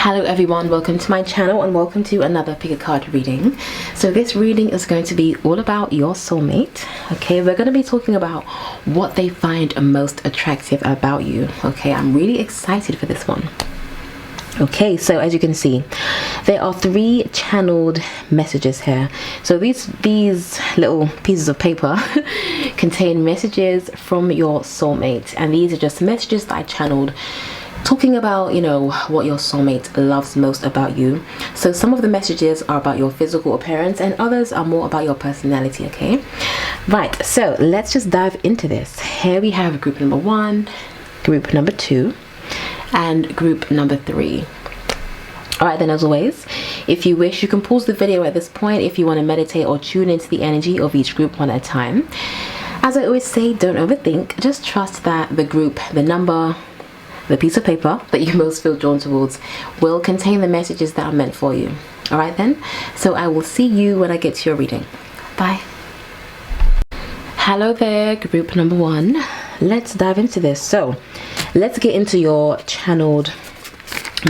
Hello everyone, welcome to my channel and welcome to another Pickacard reading. So this reading is going to be all about your soulmate. Okay, we're going to be talking about what they find most attractive about you. Okay, I'm really excited for this one. Okay, so as you can see, there are 3 channeled messages here. So these little pieces of paper contain messages from your soulmate, and these are just messages that I channeled talking about, you know, what your soulmate loves most about you. So some of the messages are about your physical appearance and others are more about your personality. Okay, right, so let's just dive into this. Here we have group number 1, group number 2, and group number 3. All right, then, as always, if you wish, you can pause the video at this point if you want to meditate or tune into the energy of each group one at a time. As I always say, don't overthink, just trust that the group, the number, the piece of paper that you most feel drawn towards will contain the messages that are meant for you. All right then, so I will see you when I get to your reading. Bye. Hello there, group number 1. Let's dive into this. So let's get into your channeled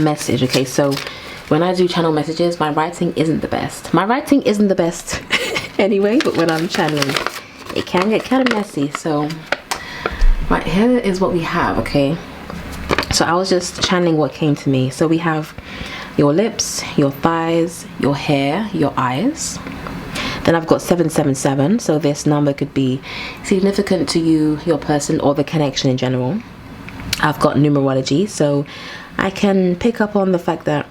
message. Okay, so when I do channel messages, my writing isn't the best. Anyway, but when I'm channeling, it can get kind of messy. So right, here is what we have. Okay, so I was just channeling what came to me. So we have your lips, your thighs, your hair, your eyes. Then I've got 777, so this number could be significant to you, your person, or the connection in general. I've got numerology, so I can pick up on the fact that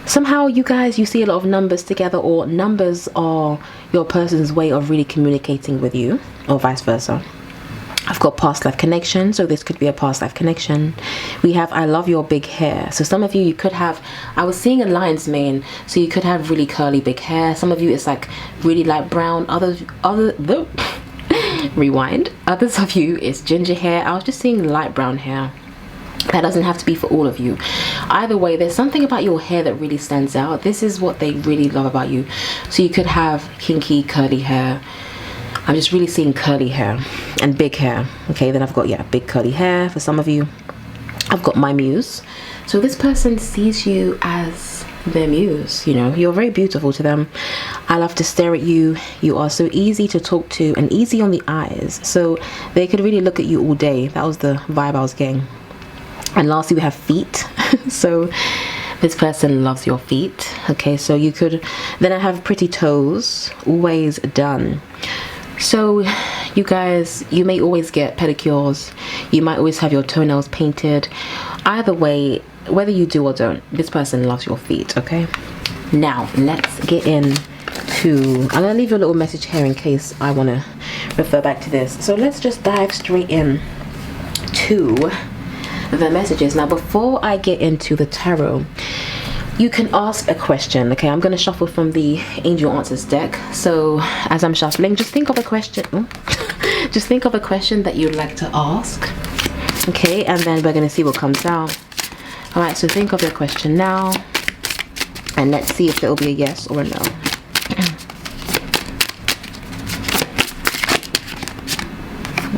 somehow you guys, you see a lot of numbers together, or numbers are your person's way of really communicating with you, or vice versa. I've got past life connection, so this could be a past life connection. We have I love your big hair. So some of you could have, I was seeing a lion's mane, so you could have really curly big hair. Some of you it's like really light brown. Rewind. Others of you it's ginger hair. I was just seeing light brown hair. That doesn't have to be for all of you. Either way, there's something about your hair that really stands out. This is what they really love about you. So you could have kinky curly hair. I'm just really seeing curly hair and big hair. Okay, then I've got, yeah, big curly hair for some of you. I've got my muse. So this person sees you as their muse. You know, you're very beautiful to them. I love to stare at you. You are so easy to talk to and easy on the eyes. So they could really look at you all day. That was the vibe I was getting. And lastly, we have feet. So this person loves your feet. Okay, so you could, then I have pretty toes, always done. So you guys, you may always get pedicures, you might always have your toenails painted. Either way, whether you do or don't, this person loves your feet. Okay, now let's get into, I'm gonna leave you a little message here in case I want to refer back to this. So let's just dive straight in to the messages. Now before I get into the tarot, you can ask a question. Okay, I'm going to shuffle from the Angel Answers deck. So as I'm shuffling, just think of a question. Just think of a question that you'd like to ask. Okay, and then we're going to see what comes out. All right, so think of your question now, and let's see if it'll be a yes or a no.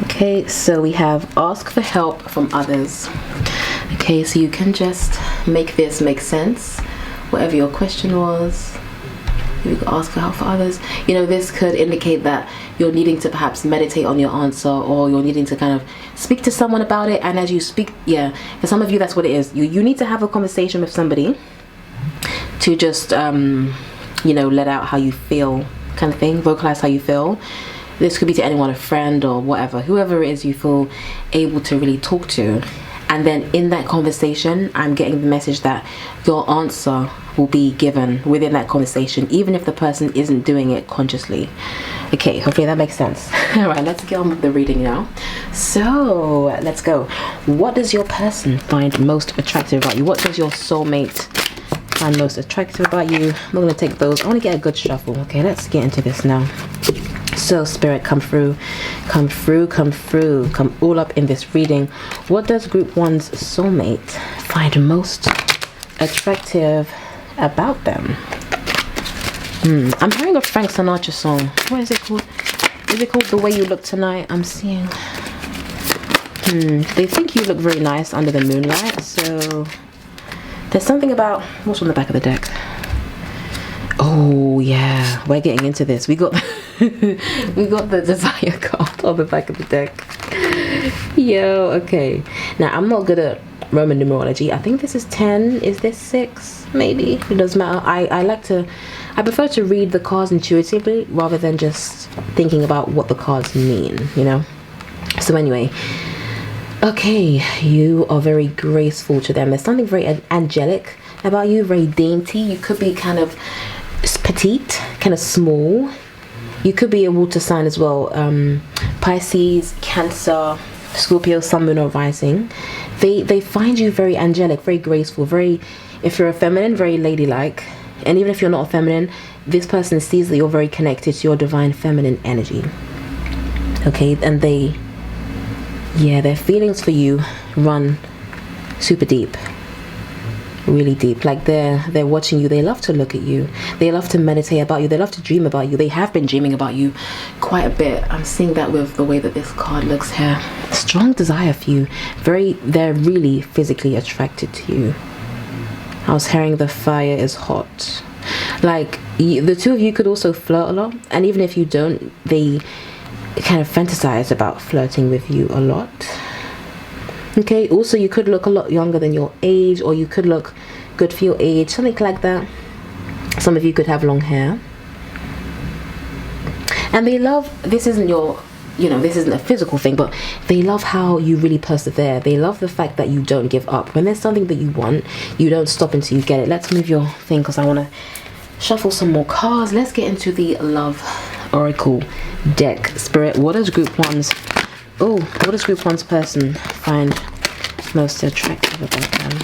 Okay, so we have ask for help from others. Okay, so you can just make this make sense. Whatever your question was, you could ask for help for others. You know, this could indicate that you're needing to perhaps meditate on your answer, or you're needing to kind of speak to someone about it. And as you speak, yeah, for some of you that's what it is. You need to have a conversation with somebody to just you know, let out how you feel, kind of thing, vocalize how you feel. This could be to anyone, a friend or whatever, whoever it is you feel able to really talk to. And then in that conversation, I'm getting the message that your answer will be given within that conversation, even if the person isn't doing it consciously. Okay, hopefully that makes sense. All right, let's get on with the reading now. So let's go. What does your person find most attractive about you? What does your soulmate find most attractive about you? I'm going to take those. I want to get a good shuffle. Okay, let's get into this now. So spirit, come through, come through, come through, come all up in this reading. What does group 1's soulmate find most attractive about them? I'm hearing a Frank Sinatra song. What is it called? Is it called The Way You Look Tonight? I'm seeing. They think you look very nice under the moonlight, so There's something about, what's on the back of the deck? Oh yeah, we're getting into this. We got we got the desire card on the back of the deck. Yo, okay. Now I'm not good at Roman numerology. I think this is 10. Is this 6? Maybe. It doesn't matter. I prefer to read the cards intuitively rather than just thinking about what the cards mean, you know? So anyway, okay, you are very graceful to them. There's something very angelic about you, very dainty. You could be kind of petite, kind of small. You could be a water sign as well. Pisces, Cancer, Scorpio, Sun, Moon, or Rising. They find you very angelic, very graceful, very, if you're a feminine, very ladylike. And even if you're not a feminine, this person sees that you're very connected to your divine feminine energy. Okay, and their feelings for you run super deep, really deep. Like they're watching you. They love to look at you. They love to meditate about you. They love to dream about you. They have been dreaming about you quite a bit. I'm seeing that with the way that this card looks here. Strong desire for you. They're really physically attracted to you. I was hearing the fire is hot. Like the two of you could also flirt a lot, and even if you don't, they kind of fantasize about flirting with you a lot. Okay, also you could look a lot younger than your age, or you could look good for your age, something like that. Some of you could have long hair, and they love, this isn't your, you know, this isn't a physical thing, but they love how you really persevere. They love the fact that you don't give up. When there's something that you want, you don't stop until you get it. Let's move your thing because I want to shuffle some more cards. Let's get into the Love Oracle deck. Spirit, what does group one's person find most attractive about them?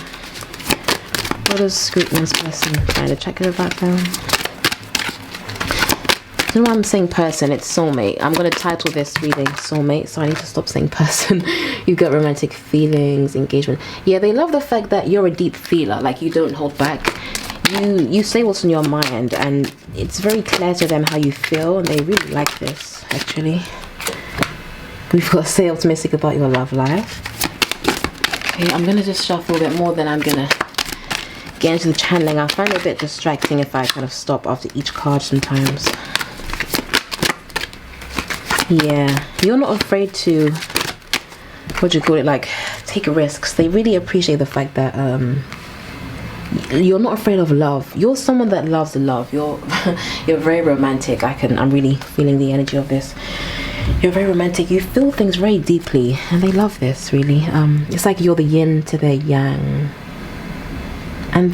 What does group one's person find attractive about them? I don't know why I'm saying person, it's soulmate. I'm going to title this reading Soulmate, so I need to stop saying person. You get romantic feelings, engagement. Yeah, they love the fact that you're a deep feeler, like you don't hold back. You say what's on your mind, and it's very clear to them how you feel, and they really like this, actually. We've got to stay optimistic about your love life. Okay, I'm going to just shuffle a bit more, then I'm going to get into the channeling. I find it a bit distracting if I kind of stop after each card sometimes. Yeah, you're not afraid to, what do you call it, like take risks. They really appreciate the fact that you're not afraid of love. You're someone that loves love. You're very romantic. I'm really feeling the energy of this. You're very romantic. You feel things very deeply, and they love this, really. It's like you're the yin to their yang. And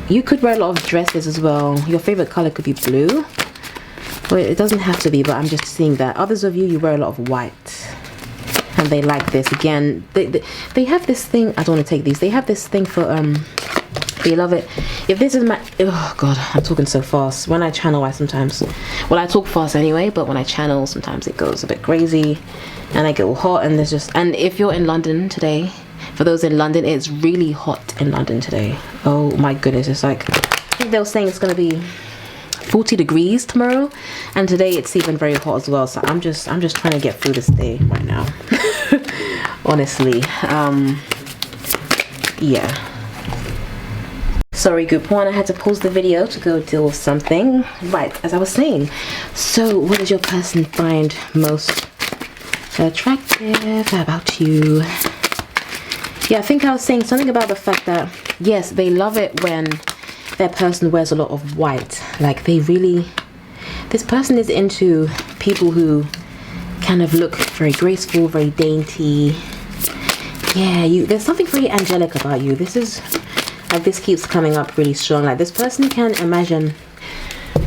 you could wear a lot of dresses as well. Your favorite color could be blue. Well, it doesn't have to be, but I'm just seeing that. Others of you wear a lot of white, and they like this. Again, they have this thing. I don't want to take these. They have this thing for they love it. If this is oh god, I'm talking so fast. When I channel, I sometimes, well, I talk fast anyway, but when I channel, sometimes it goes a bit crazy, and I get all hot. And there's just, and if you're in London today, for those in London, it's really hot in London today. Oh my goodness, it's like, I think they were saying it's gonna be 40 degrees tomorrow, and today it's even very hot as well. So I'm just trying to get through this day right now. Honestly, yeah. Sorry, group one, I had to pause the video to go deal with something. Right, as I was saying, so what does your person find most attractive about you? Yeah, I think I was saying something about the fact that, yes, they love it when their person wears a lot of white. Like they really, this person is into people who kind of look very graceful, very dainty. Yeah, there's something very angelic about you. This is, like, this keeps coming up really strong. Like this person can imagine.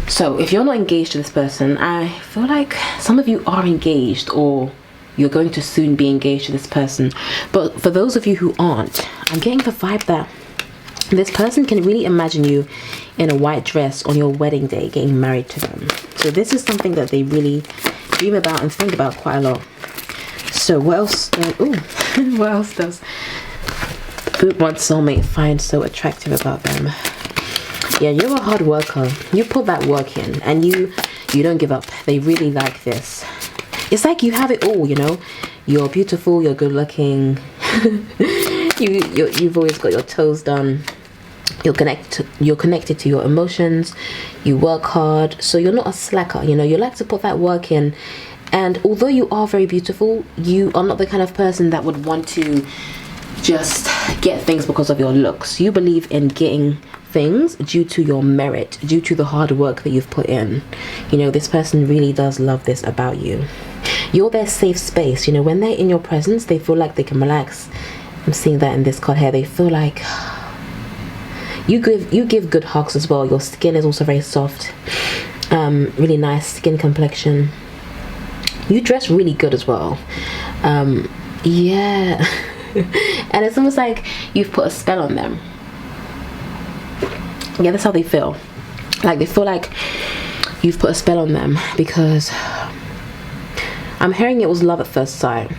So if you're not engaged to this person, I feel like some of you are engaged, or you're going to soon be engaged to this person. But for those of you who aren't, I'm getting the vibe that this person can really imagine you in a white dress on your wedding day, getting married to them. So this is something that they really dream about and think about quite a lot. So what else? What else does group one soulmate find so attractive about them? Yeah, you're a hard worker. You put that work in, and you don't give up. They really like this. It's like you have it all, you know. You're beautiful. You're good looking. You've always got your toes done. You're connected to your emotions. You work hard, so you're not a slacker. You know, you like to put that work in. And although you are very beautiful, you are not the kind of person that would want to just get things because of your looks. You believe in getting things due to your merit, due to the hard work that you've put in. You know, this person really does love this about you. You're their safe space. You know, when they're in your presence, they feel like they can relax. I'm seeing that in this card here. They feel like you give good hugs as well. Your skin is also very soft, really nice skin complexion. You dress really good as well. Yeah. And it's almost like you've put a spell on them. Yeah, that's how they feel. Like, they feel like you've put a spell on them, because I'm hearing it was love at first sight.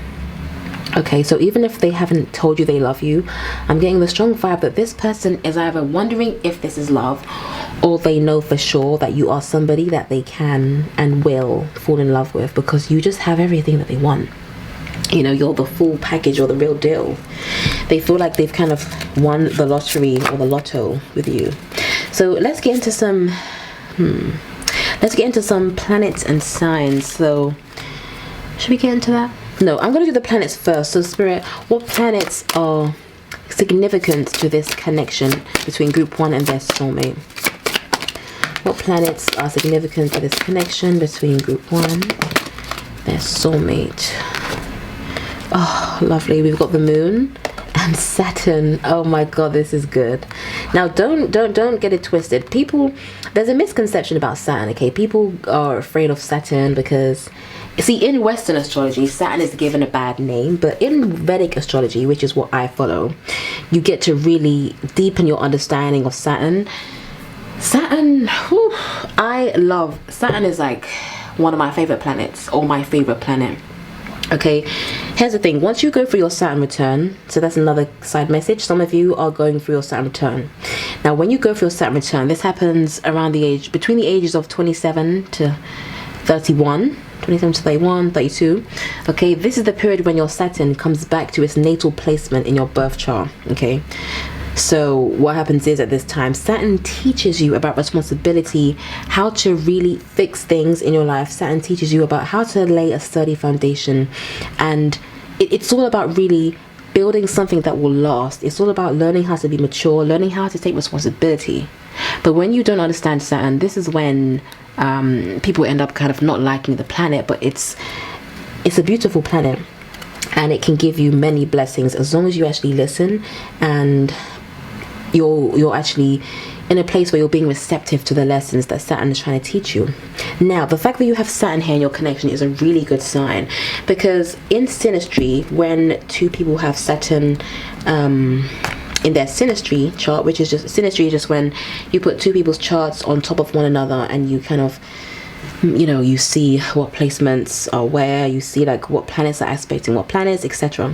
Okay, so even if they haven't told you they love you, I'm getting the strong vibe that this person is either wondering if this is love, or they know for sure that you are somebody that they can and will fall in love with, because you just have everything that they want. You know, you're the full package, or the real deal. They feel like they've kind of won the lottery or the lotto with you. So let's get into some planets and signs. So should we get into that? No, I'm going to do the planets first. So Spirit, what planets are significant to this connection between group 1 and their soulmate? What planets are significant to this connection between group 1 and their soulmate? Oh, lovely. We've got the moon and Saturn. Oh my god, this is good. Now don't get it twisted. People, there's a misconception about Saturn, okay? People are afraid of Saturn because, see, in Western astrology, Saturn is given a bad name, but in Vedic astrology, which is what I follow, you get to really deepen your understanding of Saturn. Saturn, whew, I love Saturn. Is like one of my favorite planets, or my favorite planet. Okay, here's the thing. Once you go through your Saturn return, so that's another side message, some of you are going through your Saturn return. Now, when you go through your Saturn return, this happens around between the ages of 27 to 31. 27 to 31, 32. Okay, this is the period when your Saturn comes back to its natal placement in your birth chart. Okay, so what happens is, at this time, Saturn teaches you about responsibility, how to really fix things in your life. Saturn teaches you about how to lay a sturdy foundation, and it's all about really building something that will last. It's all about learning how to be mature, learning how to take responsibility. But when you don't understand Saturn, this is when people end up kind of not liking the planet. But it's a beautiful planet, and it can give you many blessings as long as you actually listen, and you're actually in a place where you're being receptive to the lessons that Saturn is trying to teach you. Now, the fact that you have Saturn here in your connection is a really good sign, because in synastry, when two people have Saturn in their synastry chart, which is just, synastry is just when you put two people's charts on top of one another, and you kind of, you know, you see what placements are where, you see like what planets are aspecting what planets, etc.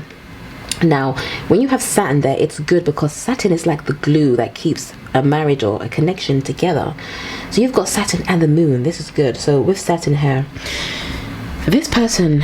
Now, when you have Saturn there, it's good, because Saturn is like the glue that keeps a marriage or a connection together. So you've got Saturn and the moon. This is good. So with Saturn here, this person,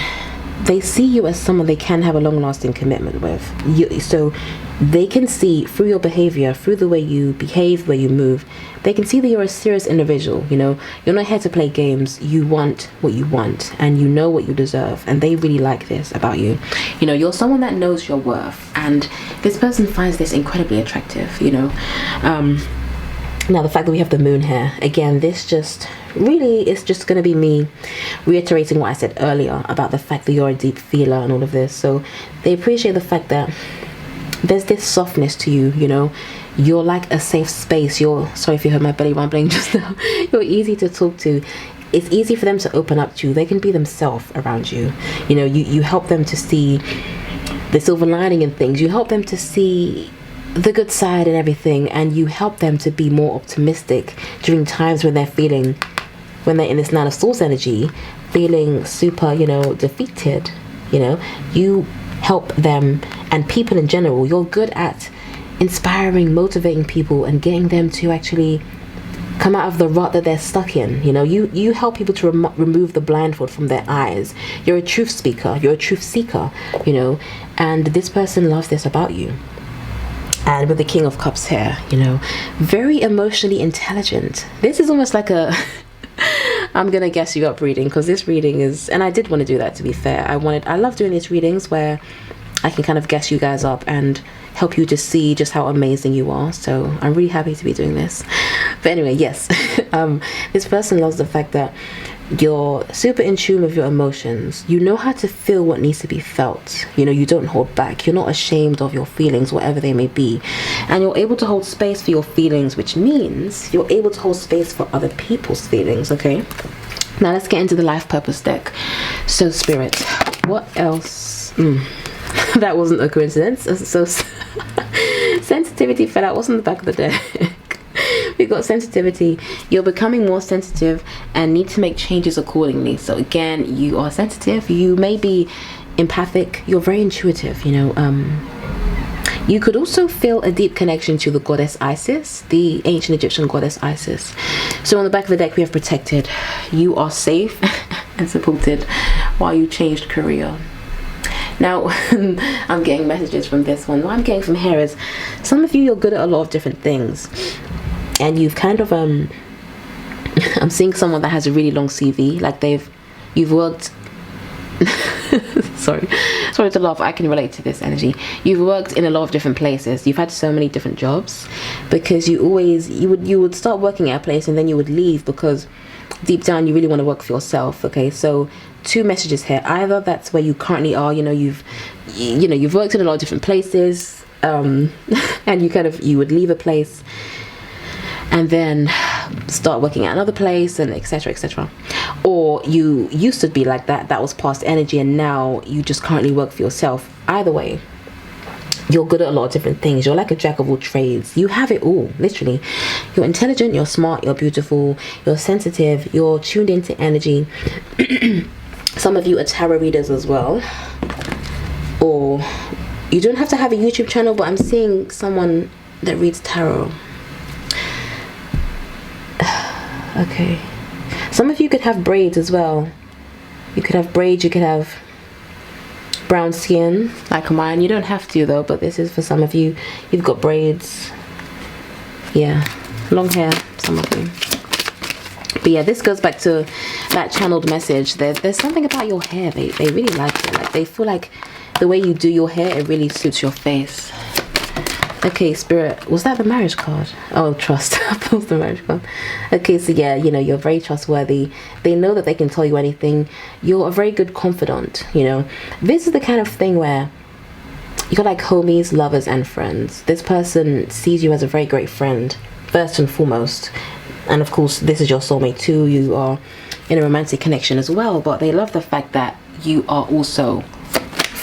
they see you as someone they can have a long-lasting commitment with. So they can see through your behavior, through the way you behave, the way you move, they can see that you're a serious individual. You know, you're not here to play games. You want what you want, and you know what you deserve, and they really like this about you. You know, you're someone that knows your worth, and this person finds this incredibly attractive, you know. Now, the fact that we have the moon here, again, this just really is just going to be me reiterating what I said earlier about the fact that you're a deep feeler and all of this. So they appreciate the fact that there's this softness to you, you know. You're like a safe space. You're, sorry if you heard my belly rumbling just now, you're easy to talk to. It's easy for them to open up to you. They can be themselves around you. You know, you help them to see the silver lining in things. You help them to see the good side and everything, and you help them to be more optimistic during times when they're in this 9 of Swords energy, feeling super, you know, defeated. You know, you help them, and people in general, you're good at inspiring, motivating people, and getting them to actually come out of the rut that they're stuck in. You know, you help people to remove the blindfold from their eyes. You're a truth speaker, you're a truth seeker, you know, and this person loves this about you. And with the King of Cups here, you know, very emotionally intelligent. This is almost like a I'm gonna guess you up reading, because this reading is, and I did want to do that, to be fair. I love doing these readings where I can kind of guess you guys up and help you to see just how amazing you are. So I'm really happy to be doing this. But anyway, yes, this person loves the fact that you're super in tune with your emotions. You know how to feel what needs to be felt. You know, you don't hold back. You're not ashamed of your feelings, whatever they may be. And you're able to hold space for your feelings, which means you're able to hold space for other people's feelings, okay? Now let's get into the life purpose deck. So Spirit, what else? That wasn't a coincidence. So sensitivity fell out. What's on the back of the deck? We got sensitivity. You're becoming more sensitive and need to make changes accordingly. So again, you are sensitive. You may be empathic. You're very intuitive, you know. You could also feel a deep connection to the goddess Isis, the ancient Egyptian goddess Isis. So on the back of the deck, we have protected. You are safe and supported while you changed career. Now, I'm getting messages from this one. What I'm getting from here is some of you, you're good at a lot of different things. And you've kind of, I'm seeing someone that has a really long CV. Like you've worked, sorry to laugh, I can relate to this energy. You've worked in a lot of different places. You've had so many different jobs because you would start working at a place and then you would leave because deep down you really want to work for yourself. Okay, so two messages here. Either that's where you currently are, you know, you've worked in a lot of different places, and you would leave a place and then start working at another place, and etc, etc. Or you used to be like that was past energy, and now you just currently work for yourself. Either way, you're good at a lot of different things. You're like a jack of all trades. You have it all, literally. You're intelligent, you're smart, you're beautiful, you're sensitive, you're tuned into energy. Some of you are tarot readers as well, or you don't have to have a YouTube channel, but I'm seeing someone that reads tarot. Okay, some of you could have braids as well. You could have braids, you could have brown skin like mine. You don't have to though, but this is for some of you. You've got braids, yeah, long hair, some of you. But yeah, this goes back to that channeled message. There's something about your hair, they really like it. Like they feel like the way you do your hair, it really suits your face. Okay, Spirit, was that the marriage card? Oh, trust. That was the marriage card. Okay, so yeah, you know, you're very trustworthy. They know that they can tell you anything. You're a very good confidant, you know. This is the kind of thing where you're like homies, lovers, and friends. This person sees you as a very great friend, first and foremost. And of course, this is your soulmate too. You are in a romantic connection as well, but they love the fact that you are also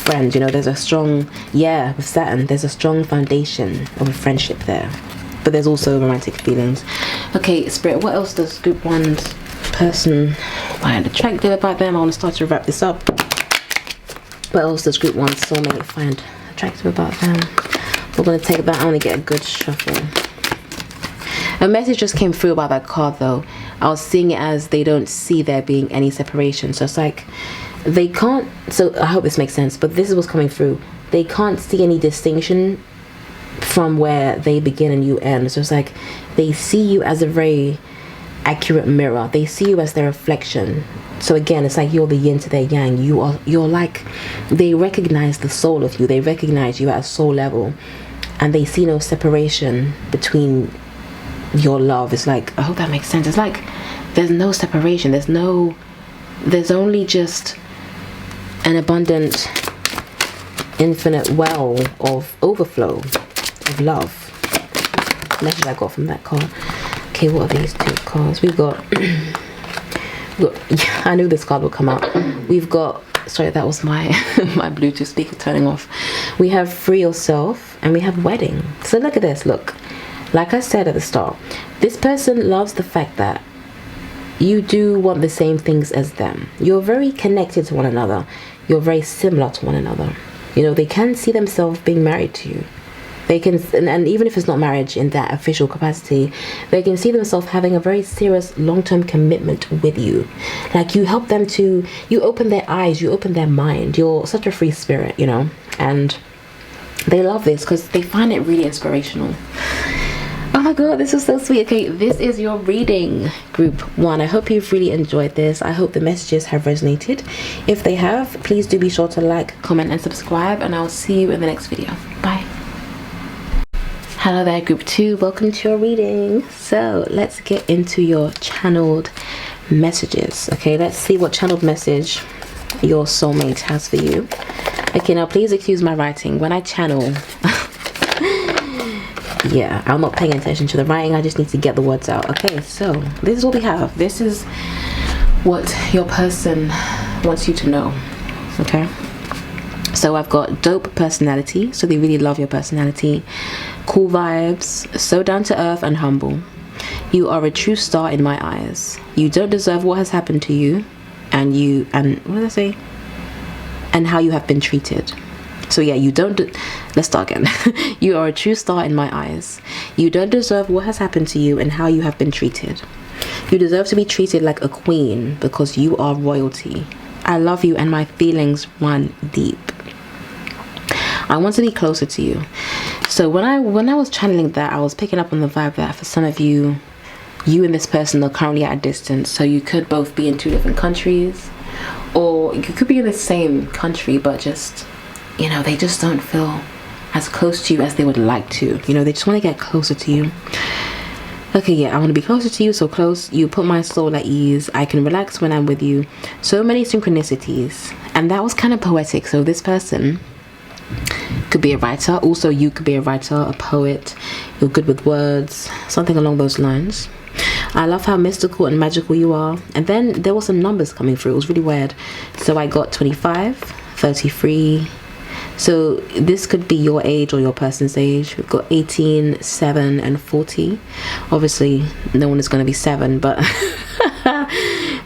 friends. You know, there's a strong, yeah, with Saturn, there's a strong foundation of a friendship there, but there's also romantic feelings. Okay, Spirit, what else does group 1's person find attractive about them? I want to start to wrap this up. What else does group 1's soulmate find attractive about them? We're going to take that. I want to get a good shuffle. A message just came through about that card though. I was seeing it as they don't see there being any separation. So it's like they can't, so I hope this makes sense, but this is what's coming through. They can't see any distinction from where they begin and you end. So it's like they see you as a very accurate mirror. They see you as their reflection. So again, it's like you're the yin to their yang. You're like, they recognize the soul of you. They recognize you at a soul level, and they see no separation between your love. It's like, I hope that makes sense. It's like there's no separation. There's only just an abundant, infinite well of overflow of love. Message I got from that card. Okay, what are these two cards? We've got, yeah, I knew this card would come out. We've got, sorry, that was my my Bluetooth speaker turning off. We have free yourself and we have wedding. So look at this, look. Like I said at the start, this person loves the fact that you do want the same things as them. You're very connected to one another. You're very similar to one another. You know, they can see themselves being married to you. They can, and even if it's not marriage in that official capacity, they can see themselves having a very serious long-term commitment with you. Like you help them to, you open their eyes, you open their mind. You're such a free spirit, you know, and They love this because they find it really inspirational. Oh my god, this is so sweet. Okay, this is your reading, group 1. I hope you've really enjoyed this. I hope the messages have resonated. If they have, please do be sure to like, comment and subscribe, and I'll see you in the next video. Bye. Hello there, group 2. Welcome to your reading. So let's get into your channeled messages. Okay, let's see what channeled message your soulmate has for you. Okay, now please excuse my writing. When I channel, yeah, I'm not paying attention to the writing. I just need to get the words out. Okay, so this is what we have. This is what your person wants you to know. Okay, so I've got dope personality, so they really love your personality. Cool vibes, so down to earth and humble. You are a true star in my eyes. You don't deserve what has happened to you, and what did I say? And how you have been treated. So yeah, let's start again. You are a true star in my eyes. You don't deserve what has happened to you and how you have been treated. You deserve to be treated like a queen because you are royalty. I love you and my feelings run deep. I want to be closer to you. So when I was channeling that, I was picking up on the vibe that for some of you, you and this person are currently at a distance. So you could both be in 2 different countries, or you could be in the same country, but just, you know, they just don't feel as close to you as they would like to. You know, they just want to get closer to you. Okay, yeah, I want to be closer to you, so close. You put my soul at ease. I can relax when I'm with you. So many synchronicities. And that was kind of poetic. So this person could be a writer. Also, you could be a writer, a poet. You're good with words, something along those lines. I love how mystical and magical you are. And then there were some numbers coming through. It was really weird. So I got 25, 33. So this could be your age or your person's age. We've got 18, 7 and 40. Obviously no one is going to be 7, but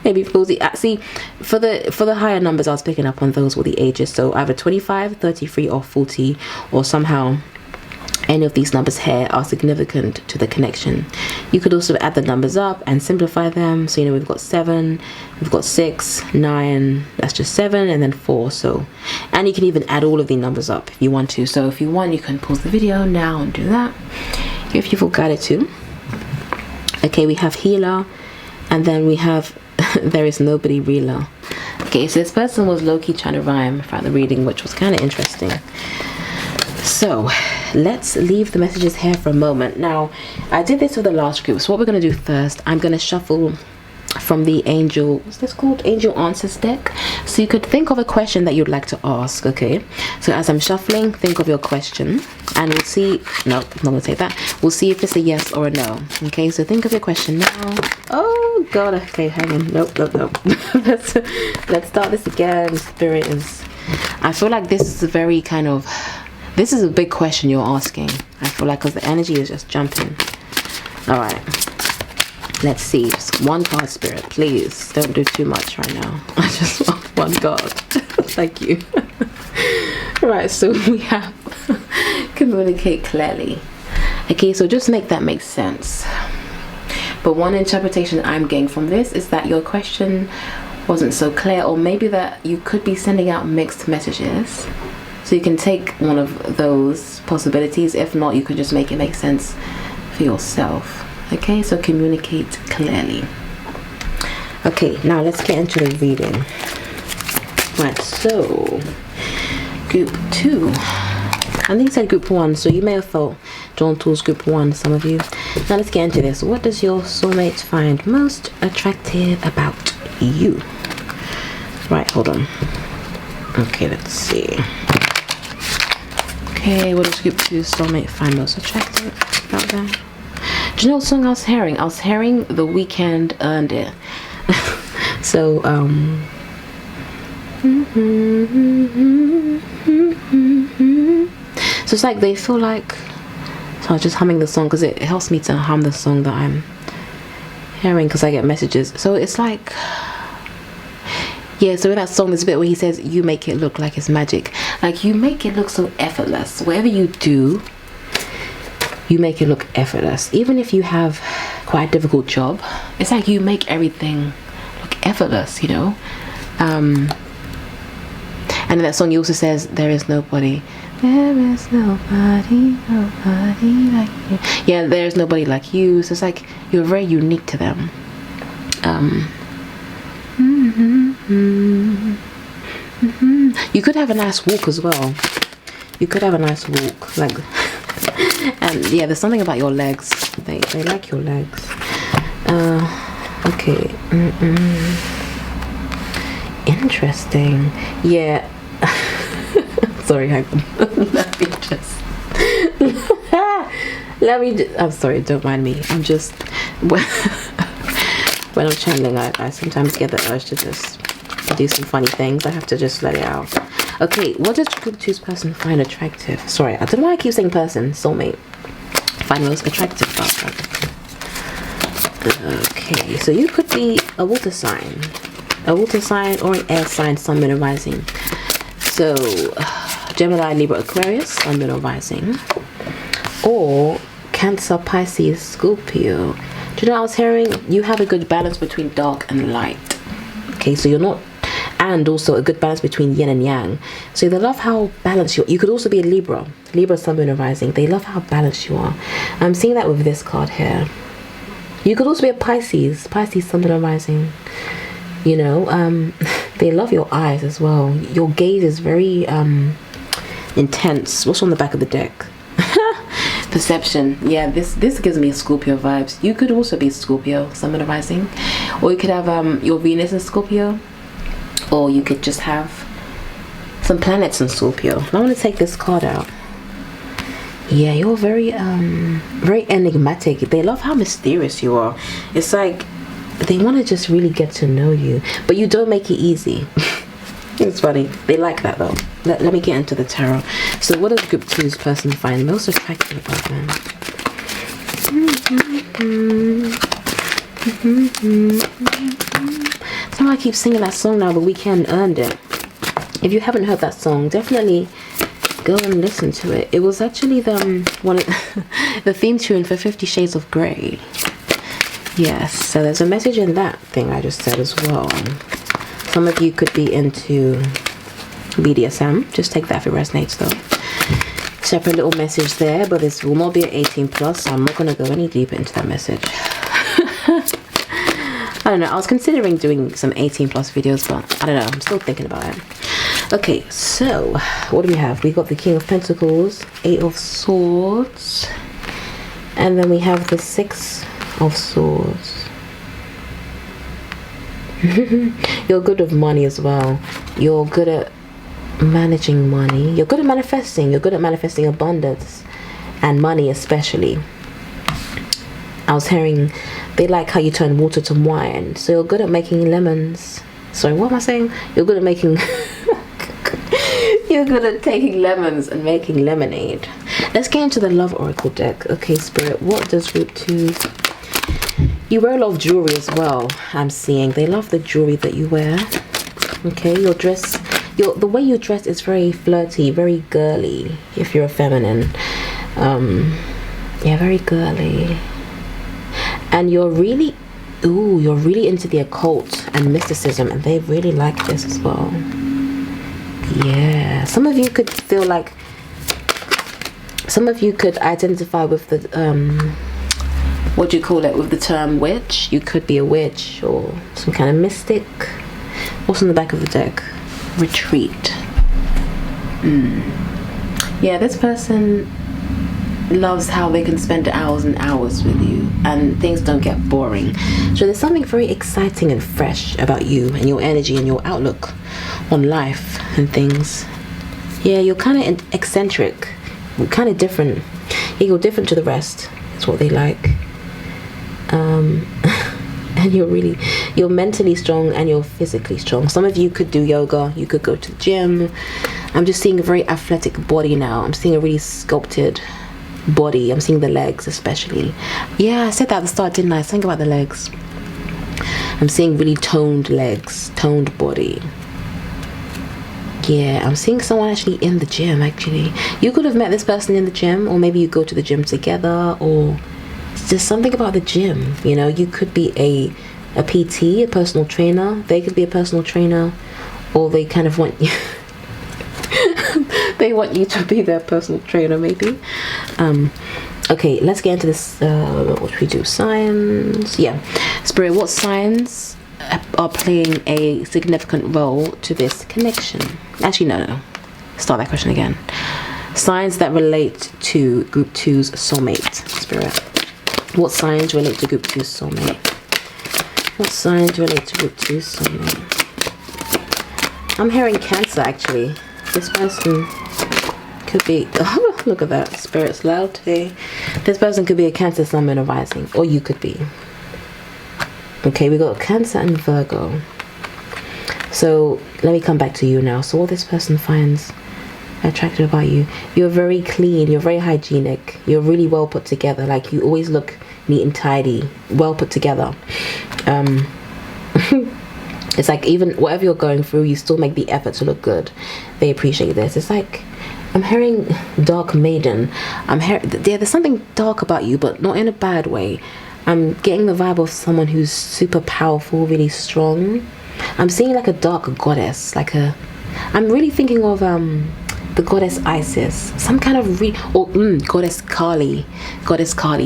maybe 40. See, for the higher numbers, I was picking up on those were the ages. So either 25, 33 or 40, or somehow any of these numbers here are significant to the connection. You could also add the numbers up and simplify them. So, you know, we've got 7, we've got 6, 9, that's just 7, and then 4. So, and you can even add all of the numbers up if you want to. So if you want, you can pause the video now and do that if you feel guided to. Okay, we have healer, and then we have there is nobody realer. Okay, so this person was low-key trying to rhyme throughout the reading, which was kind of interesting. So let's leave the messages here for a moment. Now, I did this with the last group, so what we're going to do first, I'm going to shuffle from the angel, what's this called, angel answers deck. So you could think of a question that you'd like to ask. Okay, so as I'm shuffling, think of your question, and we'll see. No, I'm not going to take that. We'll see if it's a yes or a no. Okay, so think of your question now. Oh god, okay, hang on. Nope. Let's start this again. Spirit is, I feel like this is a very kind of, this is a big question you're asking. I feel like, because the energy is just jumping. All right, let's see. Just one card, Spirit, please. Don't do too much right now. I just want one card. Thank you. Right, so we have communicate clearly. Okay, so just make that make sense. But one interpretation I'm getting from this is that your question wasn't so clear, or maybe that you could be sending out mixed messages. So you can take one of those possibilities. If not, you can just make it make sense for yourself. Okay, so communicate clearly. Okay, now let's get into the reading. Right, so group 2. I think it said group 1, so you may have felt drawn towards group 1, some of you. Now let's get into this. What does your soulmate find most attractive about you? Right, hold on. Okay, let's see. Okay, what does group 2 soulmate find most attractive about them? Do you know what song I was hearing? I was hearing The Weeknd Earned It. So, so it's like they feel like, so I was just humming the song because it helps me to hum the song that I'm hearing because I get messages. So it's like, yeah, so in that song there's a bit where he says, you make it look like it's magic. Like, you make it look so effortless. Whatever you do, you make it look effortless. Even if you have quite a difficult job, it's like you make everything look effortless, you know. And in that song he also says, there is nobody There is nobody like you. Yeah, there's nobody like you. So it's like you're very unique to them. You could have a nice walk as well. You could have a nice walk, like, and yeah, there's something about your legs. They like your legs. Okay. Interesting. Yeah. Sorry, hang on. I'm sorry, don't mind me. I'm just when I'm channeling, I sometimes get the urge to just do some funny things. I have to just let it out. Okay, what does group 2's person find attractive? Sorry, I don't know why I keep saying person. Soulmate. Find most attractive about them. Okay, so you could be a water sign or an air sign, sun, moon, and rising. So Gemini, Libra, Aquarius, sun, moon, or rising, or Cancer, Pisces, Scorpio. Do you know, I was hearing you have a good balance between dark and light. Okay, so you're not, and also a good balance between yin and yang. So they love how balanced you are. You could also be a Libra, sun, moon, and rising. They love how balanced you are. I'm seeing that with this card here. You could also be a Pisces, sun, moon, and rising. You know, they love your eyes as well. Your gaze is very intense. What's on the back of the deck? Perception. Yeah, this gives me Scorpio vibes. You could also be Scorpio, sun, moon, and rising, or you could have your Venus in Scorpio, or you could just have some planets in Scorpio. I want to take this card out. Yeah, you're very enigmatic. They love how mysterious you are. It's like they want to just really get to know you, but you don't make it easy. It's funny. They like that though. Let me get into the tarot. So what does group 2's person find most attractive about them? So I keep singing that song now, The Weeknd Earned It. If you haven't heard that song, definitely go and listen to it. It was actually the the theme tune for 50 Shades of Grey. Yes, so there's a message in that thing I just said as well. Some of you could be into BDSM. Just take that if it resonates though. Separate little message there, but this will not be an 18 plus, so I'm not going to go any deeper into that message. I don't know, I was considering doing some 18 plus videos, but I don't know, I'm still thinking about it. Okay, so what do we have? We got the King of Pentacles, 8 of Swords, and then we have the 6 of Swords. You're good with money as well. You're good at managing money. You're good at manifesting. You're good at manifesting abundance and money especially. I was hearing they like how you turn water to wine. So you're good at making lemons. Sorry, what am I saying? You're good at making you're good at taking lemons and making lemonade. Let's get into the love oracle deck. Okay, Spirit, what does group 2? You wear a lot of jewelry as well, I'm seeing. They love the jewelry that you wear. Okay, your dress, the way you dress is very flirty, very girly, if you're a feminine. Yeah, very girly. And you're really into the occult and mysticism, and they really like this as well. Yeah, some of you could feel like, some of you could identify with the what do you call it, with the term witch. You could be a witch or some kind of mystic. What's on the back of the deck? Retreat. Yeah, this person loves how they can spend hours and hours with you and things don't get boring. So there's something very exciting and fresh about you and your energy and your outlook on life and things. Yeah, you're kind of eccentric, kind of different. You're different to the rest. That's what they like. And you're mentally strong and you're physically strong. Some of you could do yoga, you could go to the gym. I'm just seeing a very athletic body now. I'm seeing a really sculpted body. I'm seeing the legs especially. Yeah, I said that at the start, didn't I? Think about the legs. I'm seeing really toned legs, toned body. Yeah, I'm seeing someone actually in the gym actually. You could have met this person in the gym, or maybe you go to the gym together, or there's something about the gym, you know. You could be a PT, a personal trainer. They could be a personal trainer, or they kind of want you They want you to be their personal trainer, maybe. Okay, let's get into this. What should we do? Signs. Yeah, Spirit, what signs are playing a significant role to this connection? Actually, no. Start that question again. Signs that relate to Group 2's soulmate. Spirit, what signs relate to Group 2's soulmate? What signs relate to Group 2's soulmate? I'm hearing Cancer, actually. This person could be, oh, look at that, Spirit's loud today. This person could be a Cancer, Sun, Moon, or Rising, or you could be. Okay, we got Cancer and Virgo. So let me come back to you now. So what this person finds attractive about you: you're very clean, you're very hygienic, you're really well put together. Like, you always look neat and tidy, well put together. It's like, even whatever you're going through, you still make the effort to look good. They appreciate this. It's like, I'm hearing Dark Maiden. There's something dark about you, but not in a bad way. I'm getting the vibe of someone who's super powerful, really strong. I'm seeing like a dark goddess, I'm really thinking of the goddess Isis, some kind of goddess Kali,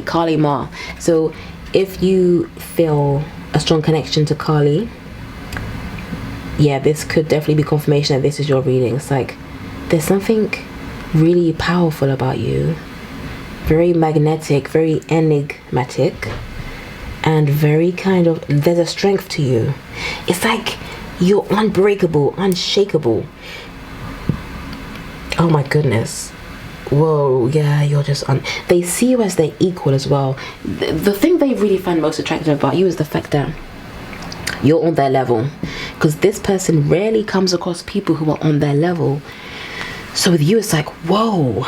Kali Ma. So if you feel a strong connection to Kali, yeah, this could definitely be confirmation that this is your reading. It's like, there's something really powerful about you, very magnetic, very enigmatic, and very kind of, there's a strength to you. It's like you're unbreakable, unshakable. Oh my goodness. Whoa, yeah, you're just they see you as their equal as well. The thing they really find most attractive about you is the fact that you're on their level, because this person rarely comes across people who are on their level. So with you, it's like, whoa,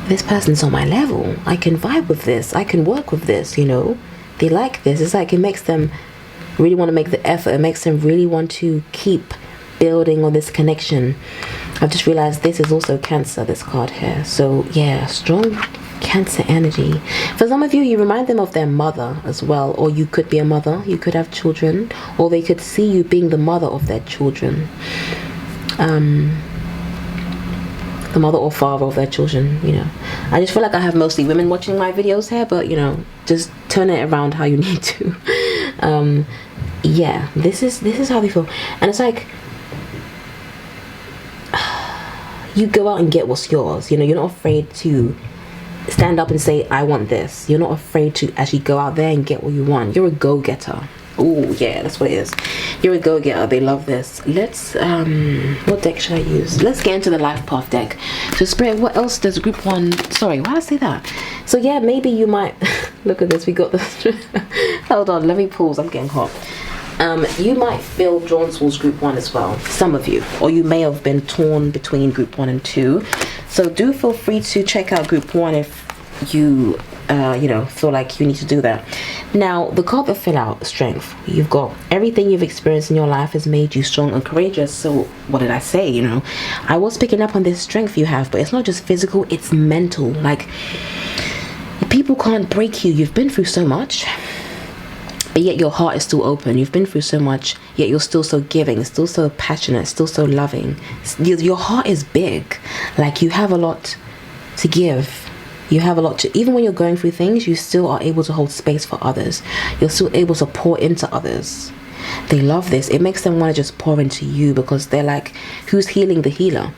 this person's on my level. I can vibe with this, I can work with this, you know. They like this. It's like, it makes them really want to make the effort. It makes them really want to keep building on this connection. I've just realized this is also Cancer, this card here. So yeah, strong Cancer energy. For some of you, you remind them of their mother as well, or you could be a mother, you could have children, or they could see you being the mother of their children, the mother or father of their children, you know. I just feel like I have mostly women watching my videos here, but you know, just turn it around how you need to. Yeah, this is how they feel. And it's like, you go out and get what's yours, you know. You're not afraid to stand up and say, I want this. You're not afraid to actually go out there and get what you want. You're a go-getter. Oh yeah, that's what it is. You're a go-getter. They love this. Let's what deck should I use? Let's get into the life path deck. So Spirit, what else does Group 1, sorry, why did I say that? So yeah, maybe you might look at this, we got this. Hold on, let me pause, I'm getting hot. You might feel drawn towards Group 1 as well, some of you, or you may have been torn between Group 1 and 2. So do feel free to check out Group 1 if you you know, feel like you need to do that. Now, the card that fell out, Strength. You've got everything you've experienced in your life has made you strong and courageous. So what did I say? You know, I was picking up on this strength you have, but it's not just physical, it's mental. Like, people can't break you. You've been through so much, but yet your heart is still open. You've been through so much, yet you're still so giving, still so passionate, still so loving. Your heart is big. Like, you have a lot to give. You have a lot to, even when you're going through things, you still are able to hold space for others. You're still able to pour into others. They love this. It makes them want to just pour into you, because they're like, who's healing the healer?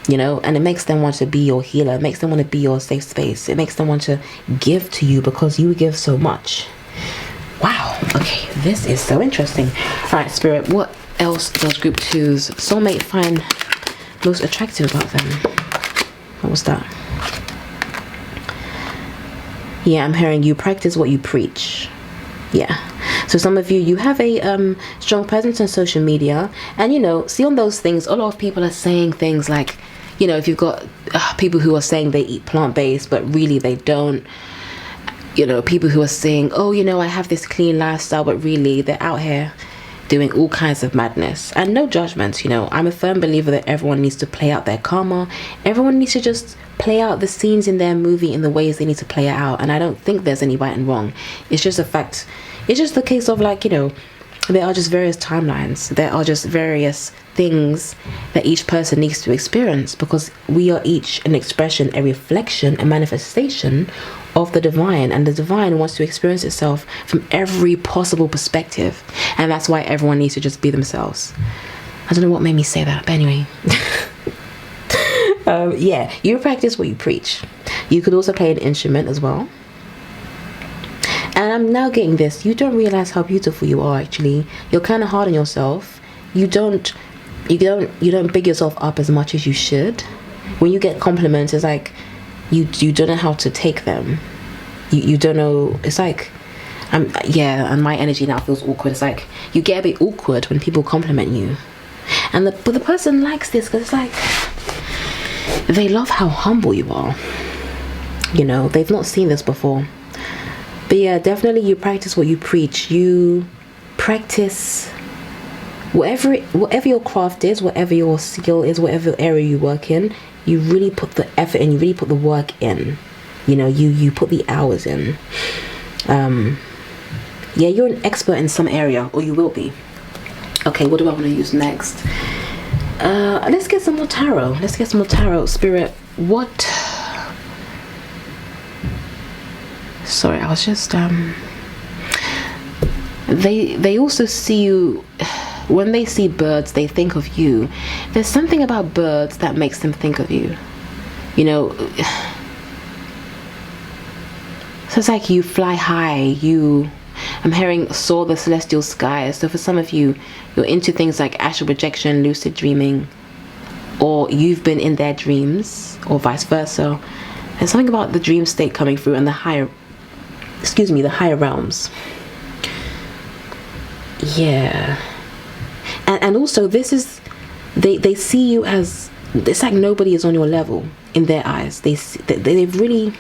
You know, and it makes them want to be your healer. It makes them want to be your safe space. It makes them want to give to you because you give so much. Wow. Okay, this is so interesting. All right, Spirit, what else does Group 2's soulmate find most attractive about them? What was that? Yeah, I'm hearing you practice what you preach. Yeah. So some of you have a strong presence on social media, and you know, see, on those things, a lot of people are saying things like, you know, if you've got people who are saying they eat plant-based, but really they don't. You know, people who are saying, oh, you know, I have this clean lifestyle, but really they're out here doing all kinds of madness. And no judgments, you know. I'm a firm believer that everyone needs to play out their karma. Everyone needs to just play out the scenes in their movie in the ways they need to play it out. And I don't think there's any right and wrong. It's just a fact. It's just the case of, like, you know, there are just various timelines. There are just various things that each person needs to experience, because we are each an expression, a reflection, a manifestation of the divine, and the divine wants to experience itself from every possible perspective, and that's why everyone needs to just be themselves. I don't know what made me say that, but anyway. Yeah, you practice what you preach. You could also play an instrument as well. And I'm now getting this, you don't realize how beautiful you are. Actually, you're kind of hard on yourself. You don't big yourself up as much as you should. When you get compliments, it's like you don't know how to take them. You don't know. It's like and my energy now feels awkward. It's like you get a bit awkward when people compliment you, but the person likes this because it's like they love how humble you are. You know, they've not seen this before. But yeah, definitely you practice what you preach. You practice whatever your craft is, whatever your skill is, whatever area you work in. You really put the effort in. You really put the work in. You know, you put the hours in. Yeah, you're an expert in some area, or you will be. Okay, what do I want to use next? Let's get some more tarot. Spirit, what? Sorry, I was just they also see you. When they see birds, they think of you. There's something about birds that makes them think of you. You know, so it's like you fly high. I'm hearing soar the celestial skies. So for some of you, you're into things like astral projection, lucid dreaming, or you've been in their dreams, or vice versa. There's something about the dream state coming through and the higher realms. Yeah. And also this is, they see you as, it's like nobody is on your level in their eyes. They've really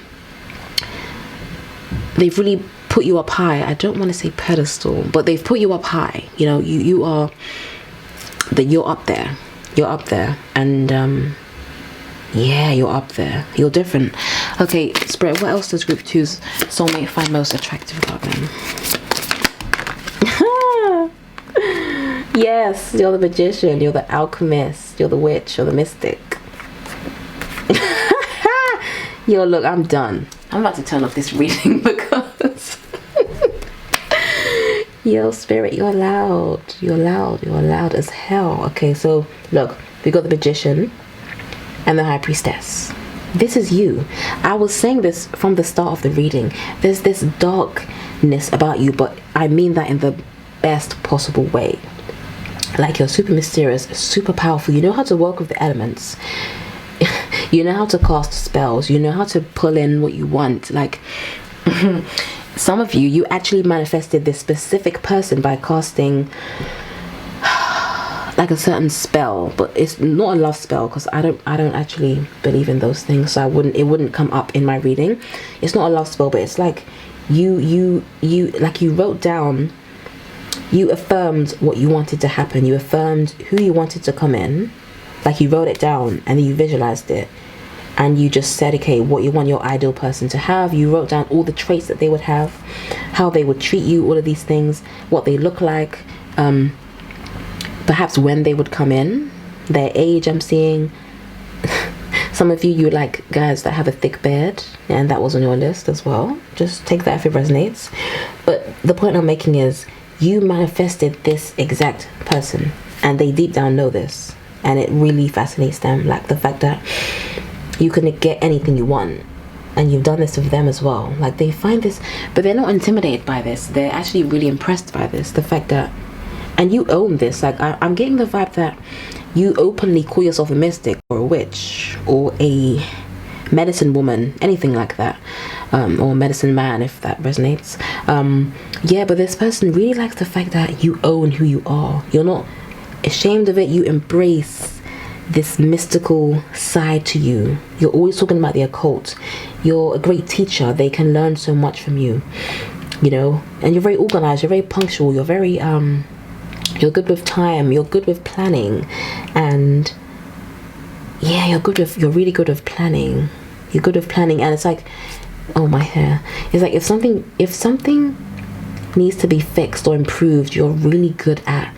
put you up high. I don't want to say pedestal, but they've put you up high. You know, you're up there, and yeah, you're up there, you're different. Okay, Spirit, what else does group 2's soulmate find most attractive about them? Yes, you're the magician, you're the alchemist, you're the witch, you're the mystic. Yo, look, I'm done. I'm about to turn off this reading because yo, Spirit, you're loud as hell. Okay, so look, we got the magician and the high priestess. This is you. I was saying this from the start of the reading. There's this darkness about you, but I mean that in the best possible way. Like, you're super mysterious, super powerful. You know how to work with the elements. You know how to cast spells. You know how to pull in what you want. Like, some of you actually manifested this specific person by casting like a certain spell, but it's not a love spell, because I don't actually believe in those things, so it wouldn't come up in my reading. It's not a love spell, but it's like you wrote down, you affirmed what you wanted to happen, you affirmed who you wanted to come in, like you wrote it down and then you visualized it, and you just said, okay, what you want your ideal person to have. You wrote down all the traits that they would have, how they would treat you, all of these things, what they look like, perhaps when they would come in, their age. I'm seeing some of you like guys that have a thick beard, and that was on your list as well. Just take that if it resonates. But the point I'm making is, you manifested this exact person, and they deep down know this, and it really fascinates them. Like the fact that you can get anything you want, and you've done this with them as well. Like, they find this, but they're not intimidated by this. They're actually really impressed by this. The fact that, and you own this. Like, I'm getting the vibe that you openly call yourself a mystic or a witch or a medicine woman, anything like that, or medicine man, if that resonates. Yeah, but this person really likes the fact that you own who you are. You're not ashamed of it. You embrace this mystical side to you. You're always talking about the occult. You're a great teacher. They can learn so much from you, you know. And you're very organized, you're very punctual, you're very you're good with time, you're good with planning, and yeah, you're really good with planning. You're good with planning. And it's like, oh, my hair. It's like if something needs to be fixed or improved, you're really good at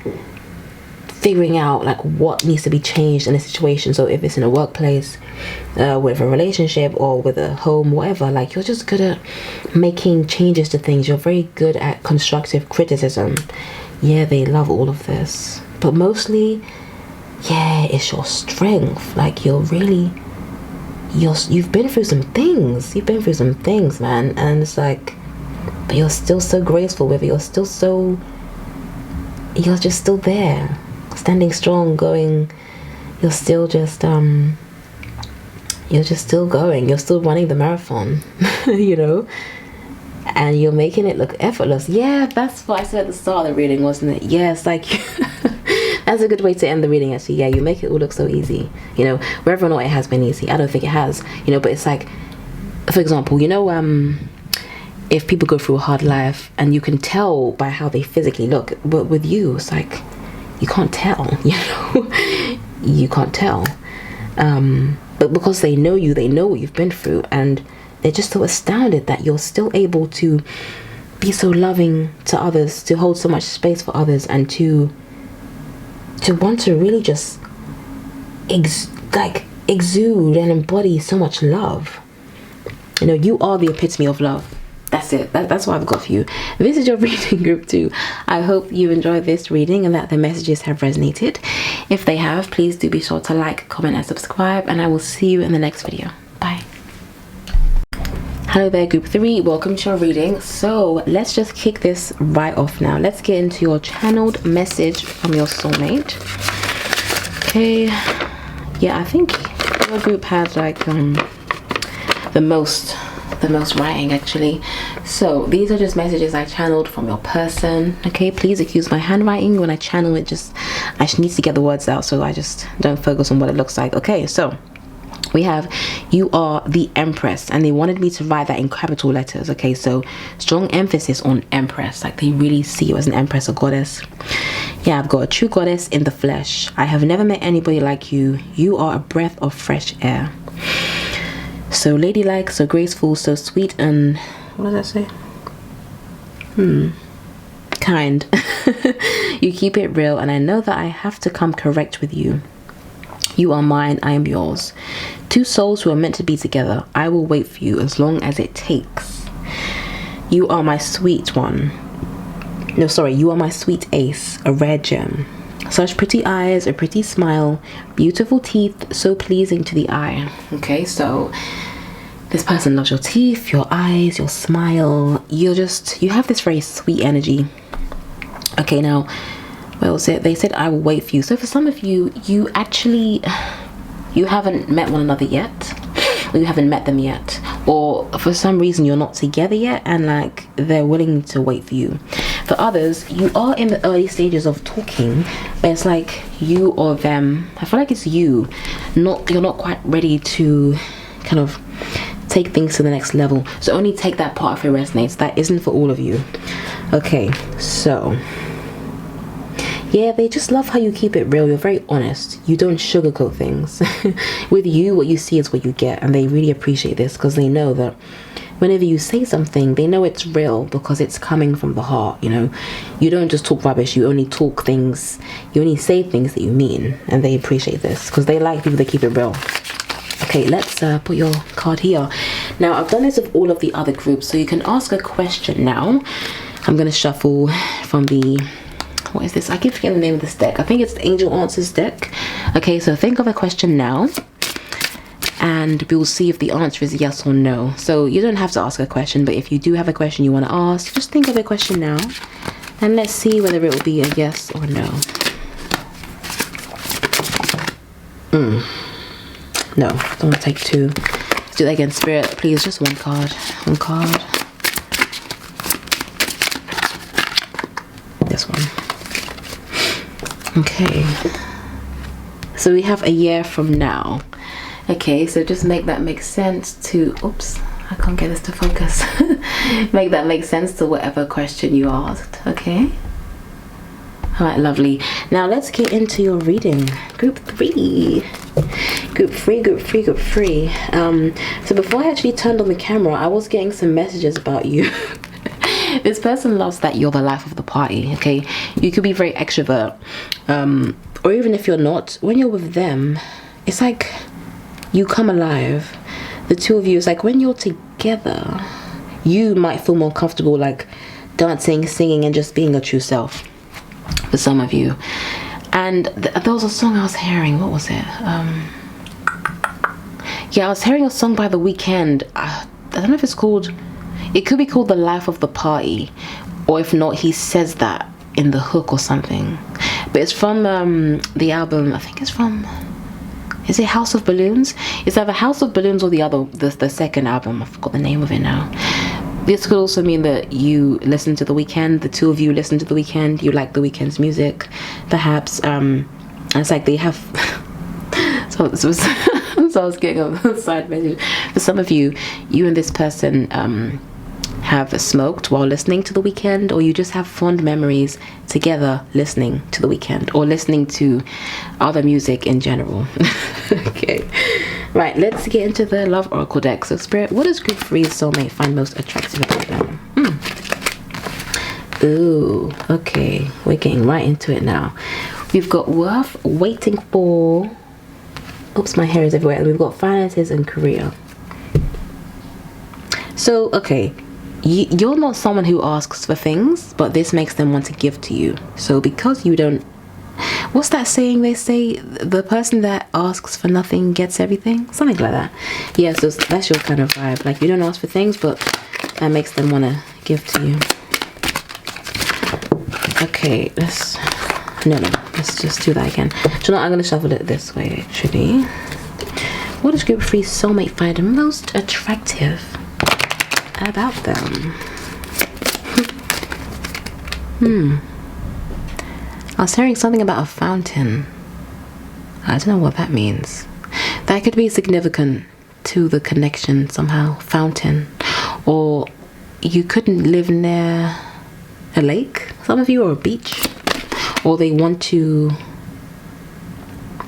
figuring out like what needs to be changed in a situation. So if it's in a workplace, with a relationship, or with a home, whatever, like you're just good at making changes to things. You're very good at constructive criticism. Yeah, they love all of this, but mostly, yeah, it's your strength. Like you've been through some things. You've been through some things, man, and it's like, but you're still so graceful with it. You're just still there, standing strong, going. You're still just you're just still going. You're still running the marathon, you know, and you're making it look effortless. Yeah, that's what I said at the start of the reading, wasn't it? Yeah, it's like that's a good way to end the reading, actually. Yeah, you make it all look so easy, you know, whether or not it has been easy. I don't think it has, you know, but it's like, for example, you know, if people go through a hard life and you can tell by how they physically look, but with you, it's like you can't tell, you know. You can't tell, but because they know you, they know what you've been through, and they're just so astounded that you're still able to be so loving to others, to hold so much space for others, and to want to really just exude and embody so much love. You know, you are the epitome of love. That's it. That's what I've got for you. This is your reading, group 2. I hope you enjoyed this reading and that the messages have resonated. If they have, please do be sure to like, comment and subscribe, and I will see you in the next video. Bye. Hello there, group 3. Welcome to your reading. So let's just kick this right off now. Let's get into your channeled message from your soulmate. Okay. Yeah, I think your group had like the most writing, actually. So these are just messages I channeled from your person. Okay, please excuse my handwriting. When I channel it, I just need to get the words out, so I just don't focus on what it looks like. Okay, so we have, you are the Empress, and they wanted me to write that in capital letters. Okay, so strong emphasis on Empress, like they really see you as an Empress, a goddess. Yeah, I've got a true goddess in the flesh. I have never met anybody like you. You are a breath of fresh air. So ladylike, so graceful, so sweet, and what does that say? Kind. You keep it real, and I know that I have to come correct with you. You are mine, I am yours. Two souls who are meant to be together. I will wait for you as long as it takes. You are my sweet one. No, sorry, you are my sweet ace, a rare gem. Such pretty eyes, a pretty smile, beautiful teeth, so pleasing to the eye. Okay, so this person loves your teeth, your eyes, your smile. You have this very sweet energy. Okay, now, well, they said I will wait for you. So for some of you, you haven't met one another yet, or you haven't met them yet, or for some reason you're not together yet, and like they're willing to wait for you. For others, you are in the early stages of talking, but it's like you or them. I feel like it's you're not quite ready to kind of take things to the next level. So only take that part if it resonates. That isn't for all of you. Okay, so yeah, they just love how you keep it real. You're very honest. You don't sugarcoat things. With you, what you see is what you get, and they really appreciate this because they know that whenever you say something, they know it's real because it's coming from the heart. You know, you don't just talk rubbish. You only talk things. You only say things that you mean, and they appreciate this because they like people that keep it real. Okay, let's put your card here. Now, I've done this with all of the other groups, so you can ask a question now. I'm going to shuffle from the, what is this? I keep forgetting the name of this deck. I think it's the Angel Answers deck. Okay, so think of a question now, and we'll see if the answer is yes or no. So you don't have to ask a question, but if you do have a question you want to ask, just think of a question now, and let's see whether it will be a yes or no. No, don't want to take two. Let's do that again, Spirit. Please, just one card. One card. This one. Okay. So we have a year from now. Okay, so just make that make sense to... Oops, I can't get this to focus. Make that make sense to whatever question you asked, okay? All right, lovely. Now let's get into your reading. Group 3. Group 3. So before I actually turned on the camera, I was getting some messages about you. This person loves that you're the life of the party. Okay, you could be very extrovert, or even if you're not, when you're with them, it's like you come alive. The two of you, it's like when you're together, you might feel more comfortable, like dancing, singing, and just being your true self for some of you. And there was a song I was hearing. What was it? Yeah, I was hearing a song by The Weeknd. I don't know if it's called, it could be called The Life of the Party, or if not, he says that in the hook or something. But it's from the album, I think it's from, is it House of Balloons? It's either House of Balloons or the second album. I forgot the name of it now. This could also mean that you listen to The Weeknd, the two of you listen to The Weeknd, you like The Weeknd's music, perhaps. And it's like they have, so I was getting a side message. For some of you, you and this person have smoked while listening to The Weeknd, or you just have fond memories together listening to The Weeknd, or listening to other music in general. Okay, right, let's get into the love oracle deck. So Spirit, what does group 3's soulmate find most attractive about them? Ooh, okay, we're getting right into it now. We've got worth waiting for. Oops, my hair is everywhere. And we've got finances and career. So, okay, you're not someone who asks for things, but this makes them want to give to you. So because you don't, what's that saying they say, the person that asks for nothing gets everything, something like that. Yeah, so that's your kind of vibe. Like, you don't ask for things, but that makes them want to give to you. Okay, let's just do that again. So now I'm going to shuffle it this way, actually. What does group 3's soulmate find most attractive about them? I was hearing something about a fountain. I don't know what that means. That could be significant to the connection somehow. Fountain. Or you couldn't live near a lake, some of you, or a beach. Or they want to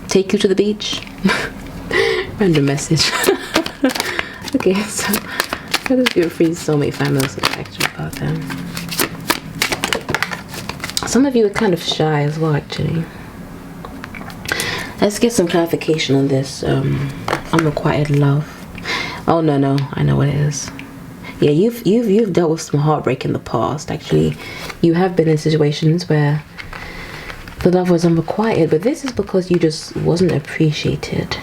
take you to the beach. Random message. Okay, so what does group 3's soulmate find most attractive about them? Some of you are kind of shy as well, actually. Let's get some clarification on this unrequited love. Oh no, I know what it is. Yeah, you've dealt with some heartbreak in the past. Actually, you have been in situations where the love was unrequited, but this is because you just wasn't appreciated,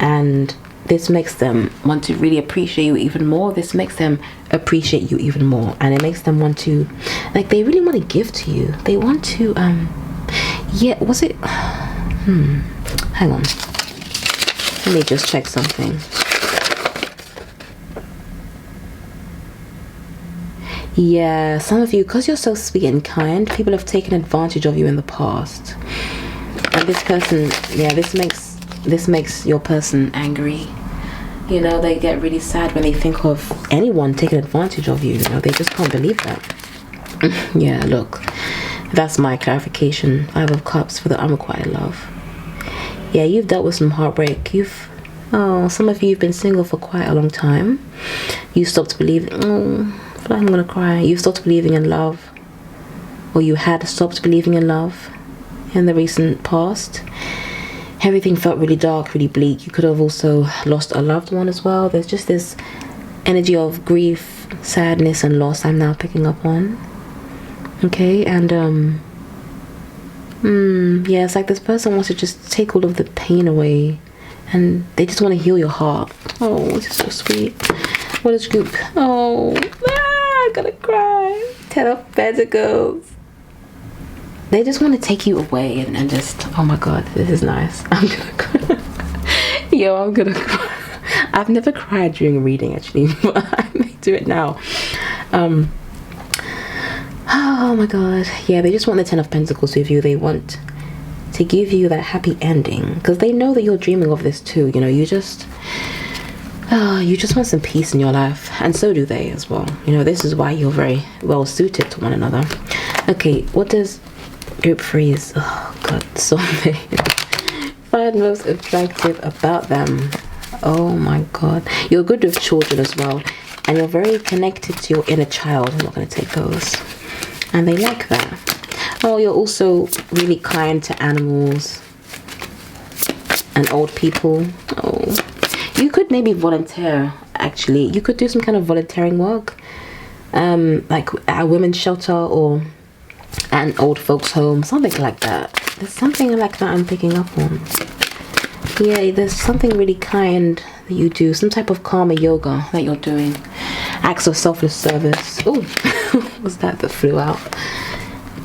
and this makes them want to really appreciate you even more. This makes them appreciate you even more, and it makes them want to, like, they really want to give to you. They want to yeah, was it hang on, let me just check something. Yeah, some of you, because you're so sweet and kind, people have taken advantage of you in the past. And this person, yeah, this makes your person angry. You know, they get really sad when they think of anyone taking advantage of you. You know, they just can't believe that. Yeah, look, that's my clarification. 5 of Cups for the unrequited love. Yeah, you've dealt with some heartbreak. Some of you have been single for quite a long time. You stopped believing. I'm gonna cry. You stopped believing in love, or you had stopped believing in love in the recent past. Everything felt really dark, really bleak. You could have also lost a loved one as well. There's just this energy of grief, sadness, and loss I'm now picking up on. Okay, and yeah, it's like this person wants to just take all of the pain away, and they just want to heal your heart. Oh, it's just so sweet. What is group? Oh, I'm gonna cry. 10 of Pentacles. They just want to take you away and just, oh my god, this is nice. I'm gonna cry. Yo, I'm gonna cry. I've never cried during a reading, actually, but I may do it now. Oh my god. Yeah, they just want the 10 of Pentacles with you. They want to give you that happy ending, because they know that you're dreaming of this too. You know, you just want some peace in your life, and so do they as well. You know, this is why you're very well suited to one another. Okay, what does group 3's, oh god, soulmate find most attractive about them? Oh my god, you're good with children as well. and you're very connected to your inner child. I'm not going to take those. And they like that. Oh, you're also really kind to animals and old people. Oh, you could maybe volunteer. Actually, you could do some kind of volunteering work, like at a women's shelter or an old folks home, something like that. There's something like that I'm picking up on. Yeah, there's something really kind that you do, some type of karma yoga that you're doing, acts of selfless service. Oh, was that flew out?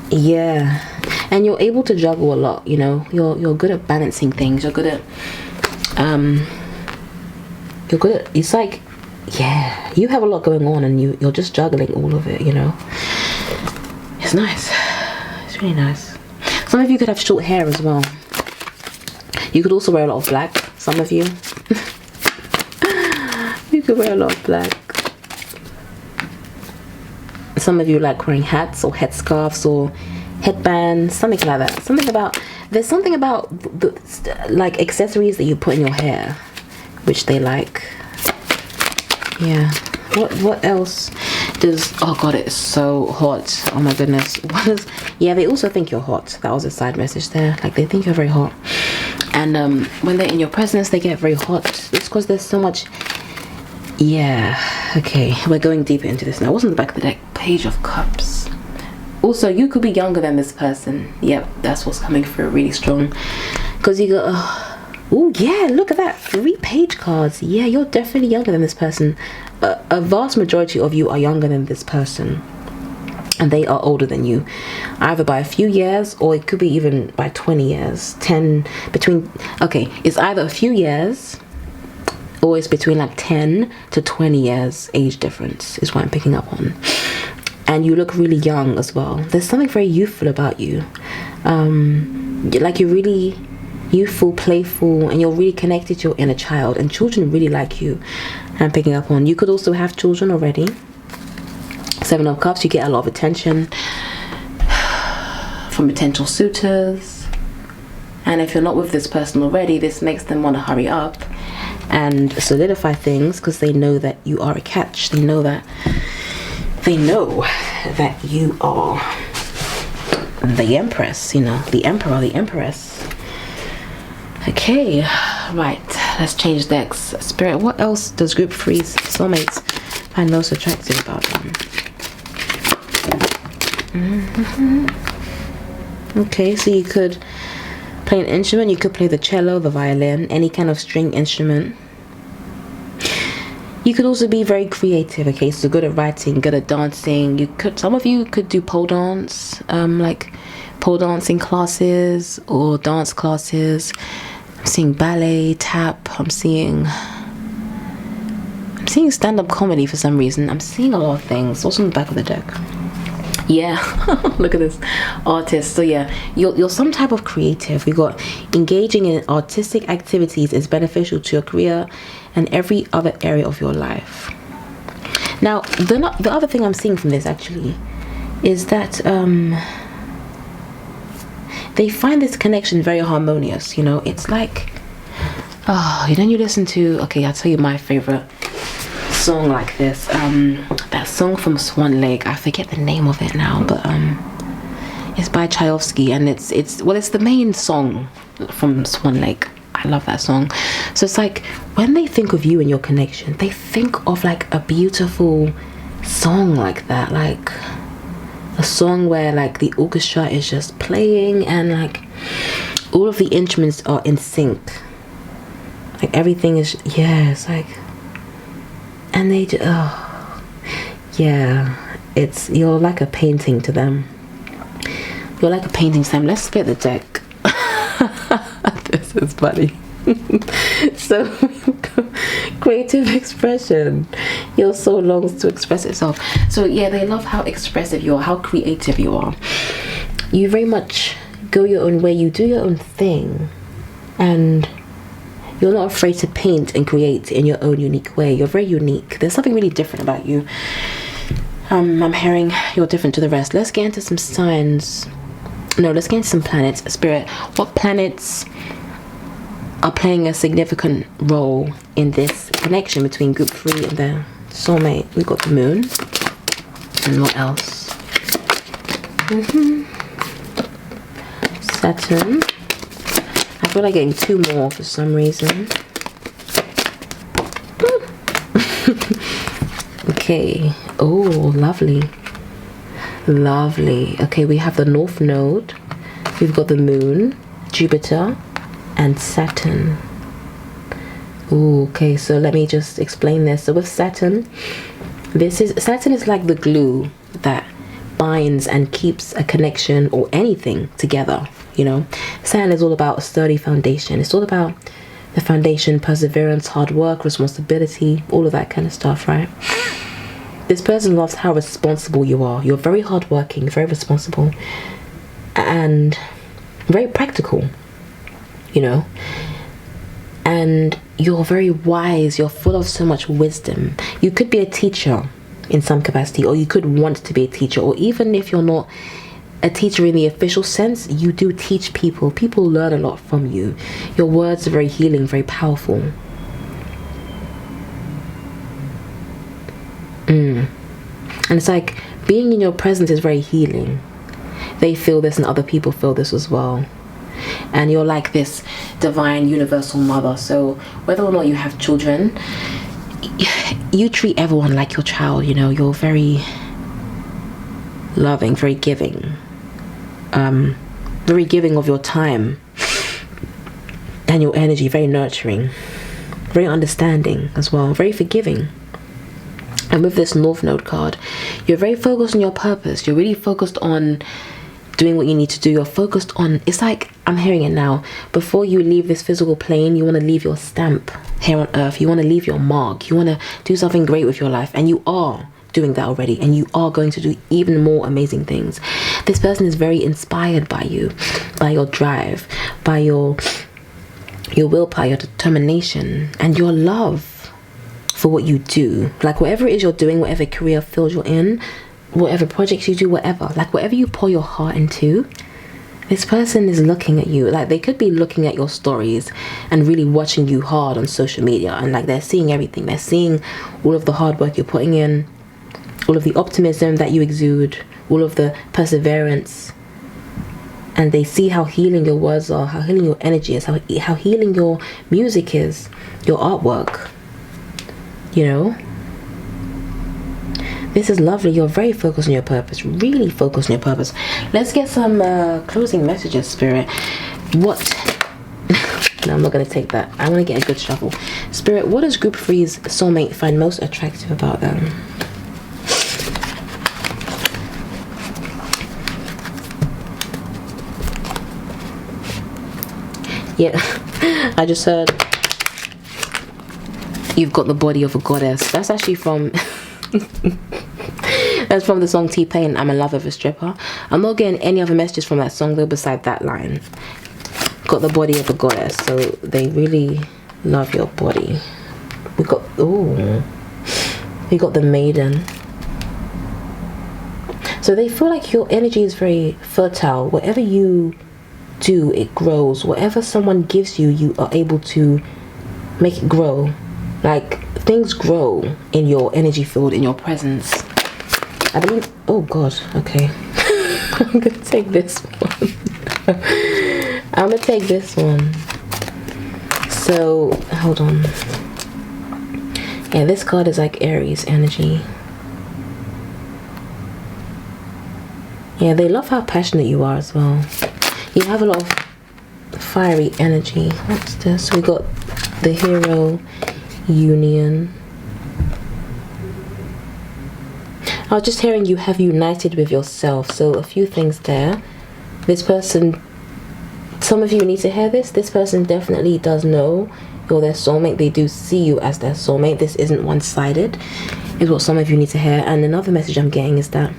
Yeah, and you're able to juggle a lot. You know, you're good at balancing things. You're good at it's like, yeah, you have a lot going on and you're just juggling all of it, you know. It's nice. It's really nice. Some of you could have short hair as well. You could also wear a lot of black. Some of you. You could wear a lot of black. Some of you like wearing hats or headscarves or headbands, something like that. There's something about like accessories that you put in your hair, which they like. Yeah. What else does? Oh god, it's so hot. Oh my goodness. What is? Yeah, they also think you're hot. That was a side message there. Like they think you're very hot, and when they're in your presence, they get very hot. It's because there's so much. Yeah. Okay, we're going deeper into this now. What's on the back of the deck? Page of Cups. Also, you could be younger than this person. Yep, that's what's coming through really strong. Because you got. Oh yeah, look at that. 3 page cards. Yeah, you're definitely younger than this person. A vast majority of you are younger than this person, and they are older than you, either by a few years or it could be even by 20 years. Okay, it's either a few years or it's between like 10 to 20 years age difference is what I'm picking up on. And you look really young as well. There's something very youthful about you. Like you're really youthful, playful, and you're really connected to your inner child, and children really like you. I'm picking up on. You could also have children already. 7 of Cups, you get a lot of attention from potential suitors, and if you're not with this person already, this makes them want to hurry up and solidify things because they know that you are a catch. They know that you are the Empress, you know, the Emperor, the Empress. Okay, right, let's change decks. Spirit, what else does group 3's soulmates find most attractive about them? Okay, so you could play an instrument. You could play the cello, the violin, any kind of string instrument. You could also be very creative. Okay, so good at writing, good at dancing. Some of you could do pole dance, like pole dancing classes or dance classes. I'm seeing ballet, tap. I'm seeing stand-up comedy for some reason. I'm seeing a lot of things. What's on the back of the deck? Yeah, look at this, artist. So yeah, you're some type of creative. We got engaging in artistic activities is beneficial to your career and every other area of your life. Now, the other thing I'm seeing from this actually is that they find this connection very harmonious. You know, it's like, you listen to, okay, I'll tell you my favorite song like this. That song from Swan Lake, I forget the name of it now, but it's by Tchaikovsky, and it's the main song from Swan Lake. I love that song. So it's like when they think of you and your connection, they think of like a beautiful song like that, like a song where like the orchestra is just playing and like all of the instruments are in sync, like everything is, yeah, it's like, and they just, yeah, you're like a painting to them. You're like a painting to them. Let's split the deck. This is funny. So creative expression. Your soul longs to express itself. So yeah, they love how expressive you are, how creative you are. You very much go your own way. You do your own thing, and you're not afraid to paint and create in your own unique way. You're very unique. There's something really different about you. I'm hearing you're different to the rest. Let's get into some signs. No, let's get into some planets. Spirit, what planets are playing a significant role in this connection between group 3 and Soulmate, we got the moon. And what else? Saturn. I feel like getting 2 more for some reason. Okay. Oh, lovely. Lovely. Okay, we have the North Node. We've got the moon, Jupiter, and Saturn. Ooh, okay, so let me just explain this. So with Saturn, Saturn is like the glue that binds and keeps a connection or anything together, you know. Saturn is all about a sturdy foundation. It's all about the foundation, perseverance, hard work, responsibility, all of that kind of stuff, right? This person loves how responsible you are. You're very hardworking, very responsible, and very practical, you know. And you're very wise. You're full of so much wisdom. You could be a teacher in some capacity, or you could want to be a teacher, or even if you're not a teacher in the official sense, you do teach people. People learn a lot from you. Your words are very healing, very powerful. And it's like being in your presence is very healing. They feel this and other people feel this as well. And you're like this divine universal mother. So whether or not you have children, you treat everyone like your child, you know. You're very loving, very giving. Very giving of your time and your energy, very nurturing, very understanding as well, very forgiving. And with this North Node card, you're very focused on your purpose. You're really focused on doing what you need to do. You're focused on, it's like, I'm hearing it now, before you leave this physical plane, you want to leave your stamp here on earth. You want to leave your mark. You want to do something great with your life, and you are doing that already, and you are going to do even more amazing things. This person is very inspired by you, by your drive, by your willpower, your determination, and your love for what you do. Like whatever it is you're doing, whatever career field you're in, whatever projects you do, whatever, like whatever you pour your heart into, this person is looking at you. Like they could be looking at your stories and really watching you hard on social media, and like they're seeing everything. They're seeing all of the hard work you're putting in, all of the optimism that you exude, all of the perseverance, and they see how healing your words are, how healing your energy is, how healing your music is, your artwork, you know. This is lovely. You're very focused on your purpose, really focused on your purpose. Let's get some closing messages, Spirit. What? No, I'm not going to take that. I want to get a good shuffle. Spirit, what does Group 3's soulmate find most attractive about them? Yeah, I just heard you've got the body of a goddess. That's actually from that's from the song T-Pain, I'm in love with a stripper. I'm not getting any other messages from that song though beside that line. Got the body of a goddess, so they really love your body. We got we got the maiden. So they feel like your energy is very fertile. Whatever you do, it grows. Whatever someone gives you, you are able to make it grow. Like things grow in your energy field, in your presence. I believe, oh god, okay. I'm gonna take this one. I'm gonna take this one. So hold on. Yeah, this card is like Aries energy. Yeah, they love how passionate you are as well. You have a lot of fiery energy. What's this? We got the Hero, Union. I was just hearing you have united with yourself. So a few things there. This person, some of you need to hear this. This person definitely does know you're their soulmate. They do see you as their soulmate. This isn't one-sided, is what some of you need to hear. And another message I'm getting is that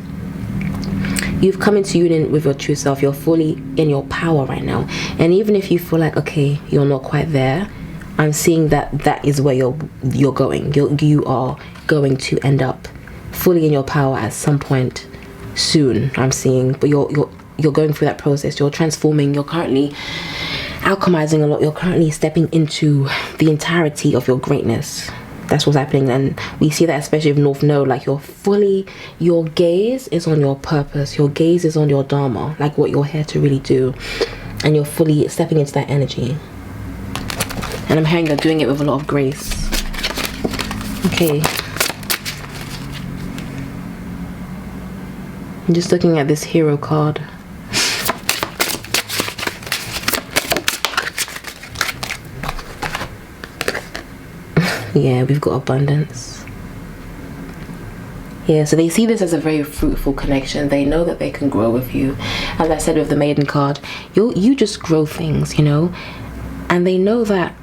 you've come into union with your true self. You're fully in your power right now. And even if you feel like, okay, you're not quite there, I'm seeing that that is where you're going. You are going to end up fully in your power at some point soon, I'm seeing. But you're going through that process. You're transforming. You're currently alchemizing a lot. You're currently stepping into the entirety of your greatness. That's what's happening. And we see that especially with North Node, like your gaze is on your purpose, your gaze is on your dharma, like what you're here to really do, and you're fully stepping into that energy. And I'm hearing you're doing it with a lot of grace. Okay, I'm just looking at this hero card. Yeah, we've got abundance. Yeah, so they see this as a very fruitful connection. They know that they can grow with you. As I said with the Maiden card, you just grow things, you know, and they know that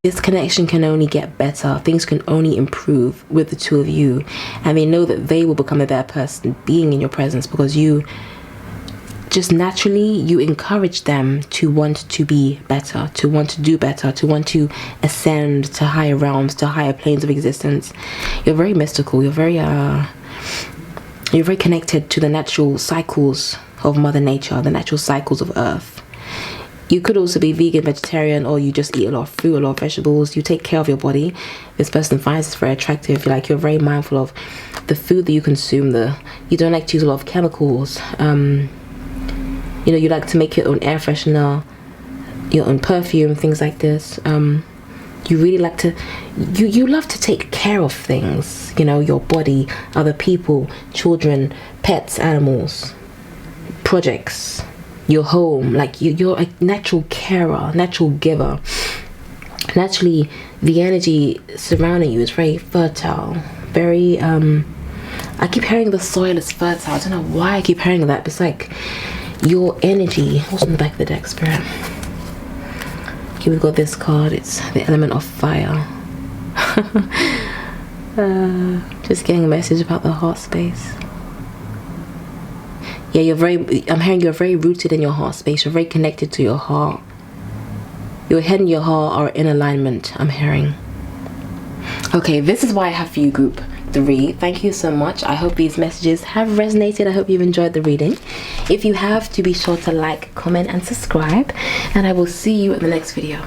this connection can only get better. Things can only improve with the two of you, and they know that they will become a better person being in your presence, because you just naturally, you encourage them to want to be better, to want to do better, to want to ascend to higher realms, to higher planes of existence. You're very mystical. You're very connected to the natural cycles of Mother Nature, the natural cycles of Earth. You could also be vegan, vegetarian, or you just eat a lot of fruit, a lot of vegetables. You take care of your body. This person finds this very attractive. You're very mindful of the food that you consume. You don't like to use a lot of chemicals. You know, you like to make your own air freshener, your own perfume, things like this. You really like to, you love to take care of things, you know, your body, other people, children, pets, animals, projects, your home. Like you're a natural carer, natural giver. Naturally, the energy surrounding you is very fertile, very, I keep hearing the soil is fertile. I don't know why I keep hearing that, but it's like, your energy. What's on the back of the deck, Spirit? Here we've got this card. It's the element of fire. Just getting a message about the heart space. Yeah, I'm hearing you're very rooted in your heart space. You're very connected to your heart. Your head and your heart are in alignment, I'm hearing. Okay, this is why I have for you, group 3. Thank you so much. I hope these messages have resonated. I hope you've enjoyed the reading. If you have, do be sure to like, comment and subscribe, and I will see you in the next video.